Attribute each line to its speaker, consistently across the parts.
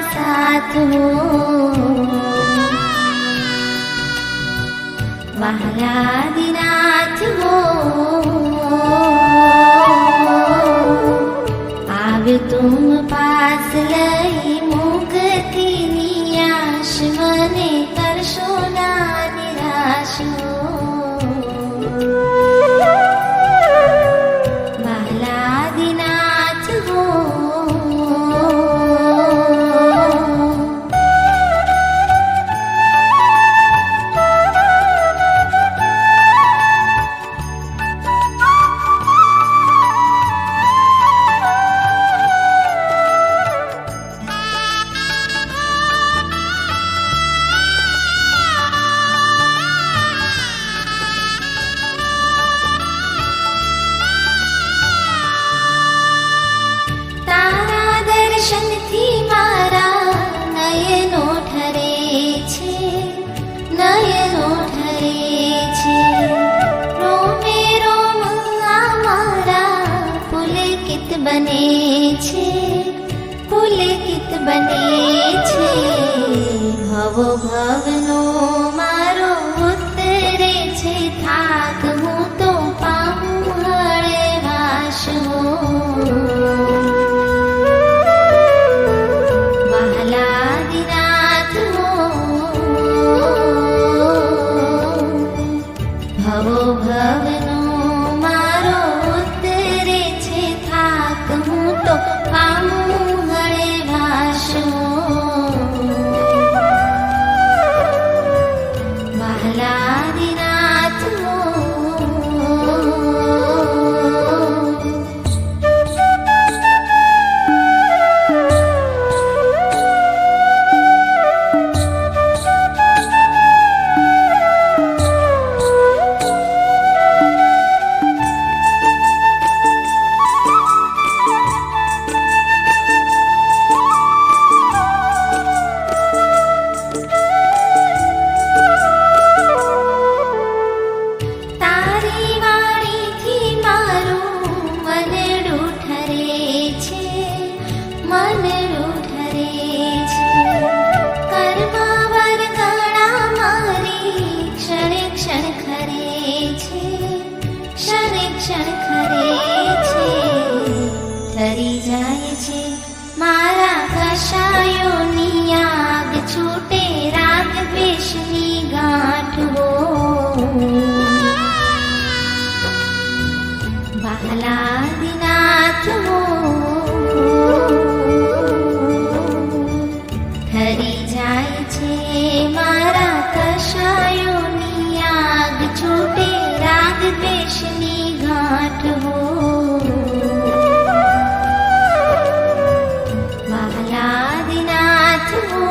Speaker 1: साथ हो वहालादिनाथ हो आव्यो तुम पास लई मुक्तिनी आश मने करशो ना निराश हो वहालादिनाथ हो દર્શનથી મારા નયનો ઠરે છે નયનો ઠરે છે રોમે રોમ આ મારા પુલકિત બને છે પુલકિત બને છે ભવો ભવનો મારો ઉતરે છે થાક હું તો પામું હળવાશ હો ભવો ભવનો મારો ઉતરે છે થાક હું તો પામું હળવાશ વહાલાદિનાથ હો ઠરી જાય છે મારા કશાયોની આગ છૂટે રાગ દ્વેષની ગાંઠ હો વહાલાદિનાથ હો ઠરી જાય છે મારા કશાયોની આગ છૂટે રાગ દ્વેષની ગાંઠ હો વહાલાદિનાથ હો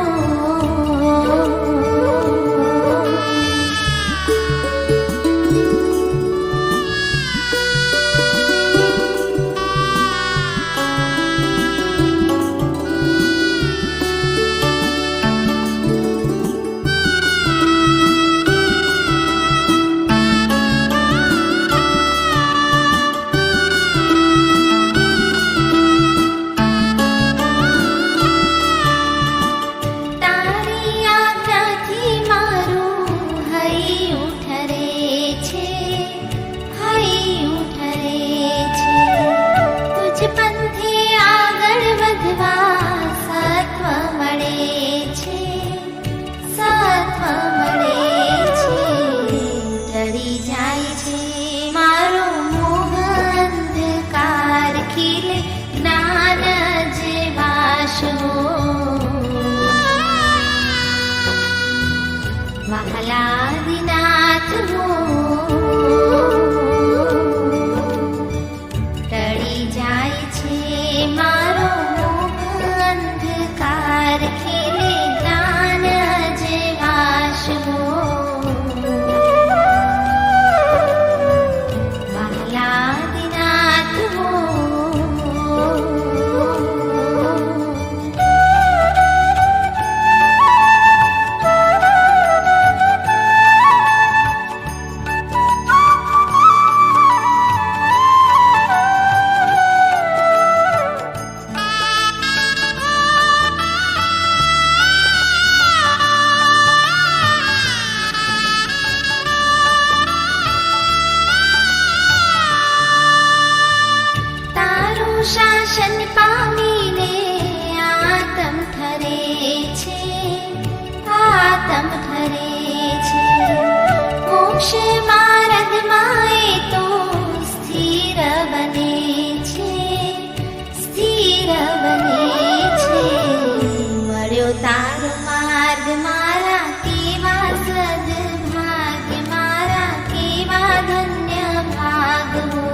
Speaker 1: વહાલાદિનાથ હો ટળી જાય છે મારો અંધકાર ખીલે જ્ઞાન જેવાશ હો વહાલાદિનાથ હો અનુશાસન પામીને આતમ ઠરે છે, આતમ ઠરે છે. મોક્ષ માર્ગમાં એ તો સ્થિર બને છે, સ્થિર બને છે. મળ્યો તારો માર્ગ મારા કેવા સદભાગ્ય, મારા કેવા ધન્ય ભાગવો.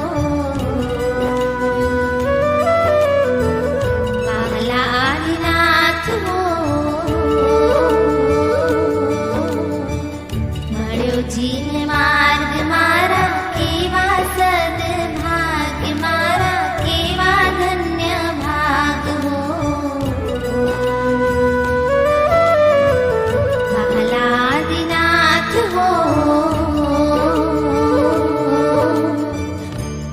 Speaker 1: વહાલા આદિનાથ હો, મળ્યો જીવ માર્ગ મારા કેવા સદભાગ્ય, મારા કેવા ધન્ય ભાગવો. વહાલા આદિનાથ હો,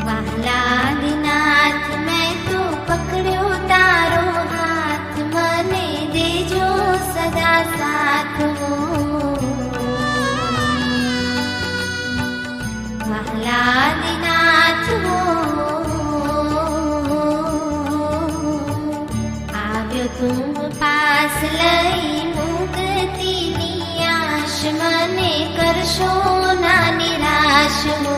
Speaker 1: વહાલા આદિનાથ મેં તો પકડ્યો તારો હાથ, મને દેજો સદા સાથ હો. વહાલા આદિનાથ હો, આવ્યો તું પાસ લઈ મુક્તિની આશ, મને કરશો ના નિરાશ હો.